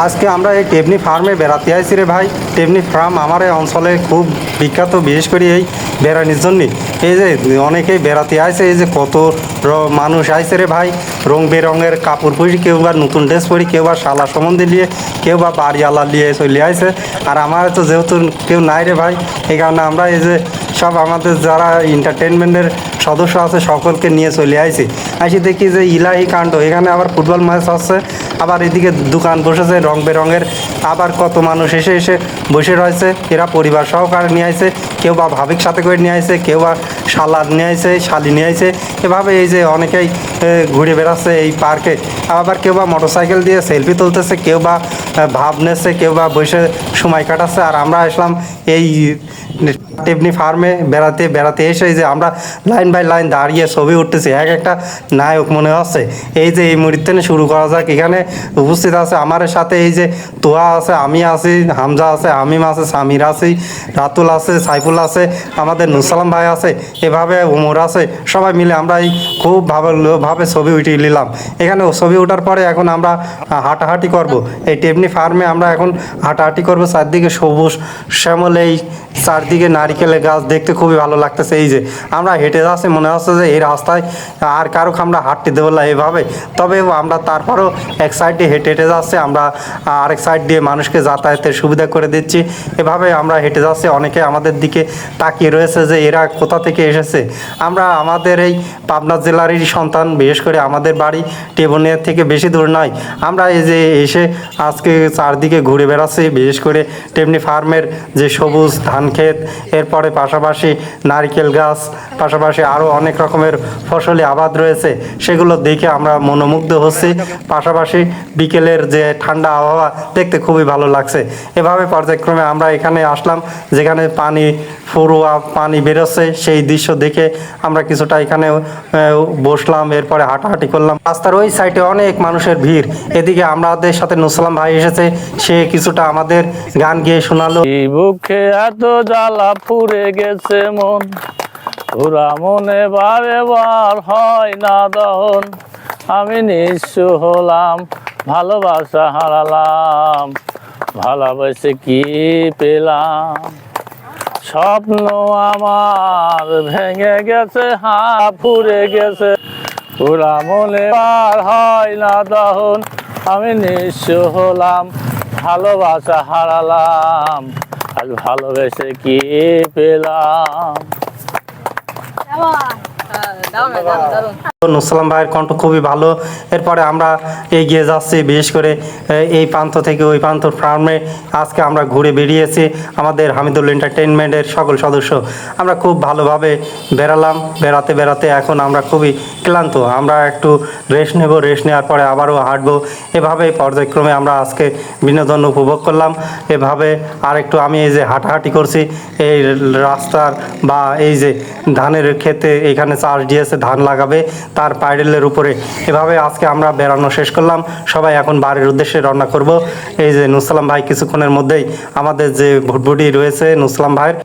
আজকে আমরা এই টেবনি ফার্মে বেড়াতে আইছি রে ভাই। টেবনি ফার্ম আমার এই অঞ্চলে খুব বিখ্যাত, বিশেষ করে এই বেড়ানির জন্যে। এই যে অনেকেই বেড়াতে আইছে, এই যে কত মানুষ আইছে রে ভাই, রং বেরঙের কাপড় পরি, কেউ বা নতুন ড্রেস পরি, কেউ বা শালা সম্বন্ধে নিয়ে, কেউ বা বাড়িওয়ালা নিয়ে চলে আইছে। আর আমার তো যেহেতু কেউ নাই রে ভাই, এই কারণে আমরা এই যে সব আমাদের যারা এন্টারটেনমেন্টের সদস্য আছে সকলকে নিয়ে চলে আইছি। আসি দেখি যে ইলাহি কাণ্ড, এখানে আবার ফুটবল ম্যাচ হচ্ছে, আবার এদিকে দোকান বসেছে রং বেরঙের, আবার কত মানুষ এসে এসে বসে রয়েছে। এরা পরিবার সহকারে নিয়ে আইছে, কেউ বা ভাবিক সাথে করে নিয়ে আইছে, কেউ বা শালার নিয়ে আইছে, শালি নিয়ে আইছে। এভাবে এই যে অনেকেই ঘুরে বেড়াচ্ছে এই পার্কে। আবার কেউ বা মোটরসাইকেল দিয়ে সেলফি তুলতেছে, কেউ বা ভাব নিচ্ছে, কেউ বা বসে সময় কাটাচ্ছে। আর আমরা আসলাম এই টেবনি ফার্মে বেড়াতে বেড়াতে এসে যে আমরা লাইন বাই লাইন দাঁড়িয়ে ছবি উঠতেছি, এক একটা নায়ক মনে হচ্ছে। এই যে এই মুহূর্তে শুরু করা যাক। এখানে উপস্থিত আছে আমার সাথে এই যে তোয়া আছে, আমি আছি, হামজা আছে, আমিম আছে, সামির আছি, রাতুল আছে, সাইফুল আছে, আমাদের নুসালাম ভাই আছে, এভাবে উমর আছে। সবাই মিলে আমরা এই খুব ভাবে ছবি উঠিয়ে নিলাম। এখানে ছবি ওঠার পরে এখন আমরা হাঁটাহাঁটি করব। এই টেবনি ফার্মে আমরা এখন হাঁটাহাঁটি করবো। চারদিকে সবুজ শ্যামল, এই চারদিকে নারিকেলের গাছ, দেখতে খুবই ভালো লাগতেছে। এই যে আমরা হেঁটে যাচ্ছি, মনে হচ্ছে যে এই রাস্তায় আর কারো আমরা হাঁটতে দেবো না এভাবে। তবে আমরা তারপরও এক সাইড দিয়ে হেঁটে হেঁটে যাচ্ছি, আমরা আরেক সাইড দিয়ে মানুষকে যাতায়াতের সুবিধা করে দিচ্ছি। এভাবে আমরা হেঁটে যাচ্ছি, অনেকে আমাদের দিকে তাকিয়ে রয়েছে যে এরা কোথা থেকে এসেছে। আমরা আমাদের এই পাবনা জেলারই সন্তান, বিশেষ করে আমাদের বাড়ি টেবনিয়া থেকে বেশি দূর নয়। আমরা এই যে এসে আজকে চারদিকে ঘুরে বেড়াচ্ছি, বিশেষ করে টেবনি ফার্মের যে সবুজ ধান ক্ষেত, এরপরে পাশাপাশি নারকেল গাছ, পাশাপাশি আরও অনেক রকমের ফসলি আবাদ রয়েছে, সেগুলো দেখে আমরা মনোমুগ্ধ হচ্ছি। পাশাপাশি বিকেলের যে ঠান্ডা আবহাওয়া দেখতে খুবই ভালো লাগছে। এভাবে পর্যায়ক্রমে আমরা এখানে আসলাম, যেখানে পানি ফোরোয়া পানি বেরোচ্ছে, সেই দৃশ্য দেখে আমরা কিছুটা এখানে বসলাম, এরপরে হাঁটাহাঁটি করলাম। রাস্তার ওই সাইডে অনেক মানুষের ভিড়। এদিকে আমাদের সাথে নুসালাম ভাই এসেছে, সে কিছুটা আমাদের গান গেয়ে শোনালো। বুকে এত জ্বালা পুড়ে গেছে মন, ওরা মনে বারে বার হয় না দহন। আমি নিঃস্ব হলাম, ভালোবাসা হারালাম, ভালোবাসে কি পেলাম। স্বপ্ন আমার ভেঙে গেছে, পুড়ে গেছে, ওরা মনে বার হয় না দহন। আমি নিঃস্ব হলাম, ভালোবাসা হারালাম, আর ভালোবেসে কি পেলাম। নুসালাম ভাইয়ের কণ্ঠ খুবই ভালো। এরপরে আমরা এগিয়ে যাচ্ছি, বিশেষ করে এই প্রান্ত থেকে ওই প্রান্ত ফার্মে আজকে আমরা ঘুরে বেরিয়েছি আমাদের হামিদুল এন্টারটেইনমেন্টের সকল সদস্য। আমরা খুব ভালোভাবে বেড়ালাম, বেড়াতে বেড়াতে এখন আমরা খুবই ক্লান্ত। আমরা একটু রেস্ট নেব, রেস্ট নেওয়ার পরে আবারও হাঁটবো। এভাবে পর্যায়ক্রমে আমরা আজকে বিনোদন উপভোগ করলাম। এভাবে আর একটু আমি এই যে হাঁটাহাঁটি করছি এই রাস্তার বা এই যে ধানের ক্ষেতে, এখানে চাষ দিয়েছে, ধান লাগাবে তার পাইডেলের উপরে। এভাবে আজকে আমরা বেড়ানো শেষ করলাম, সবাই এখন বাড়ির উদ্দেশ্যে রওনা করব। এই যে নুসালাম ভাই কিছুক্ষণের মধ্যেই আমাদের যে ভুটভুটি রয়েছে নুসালাম ভাইয়ের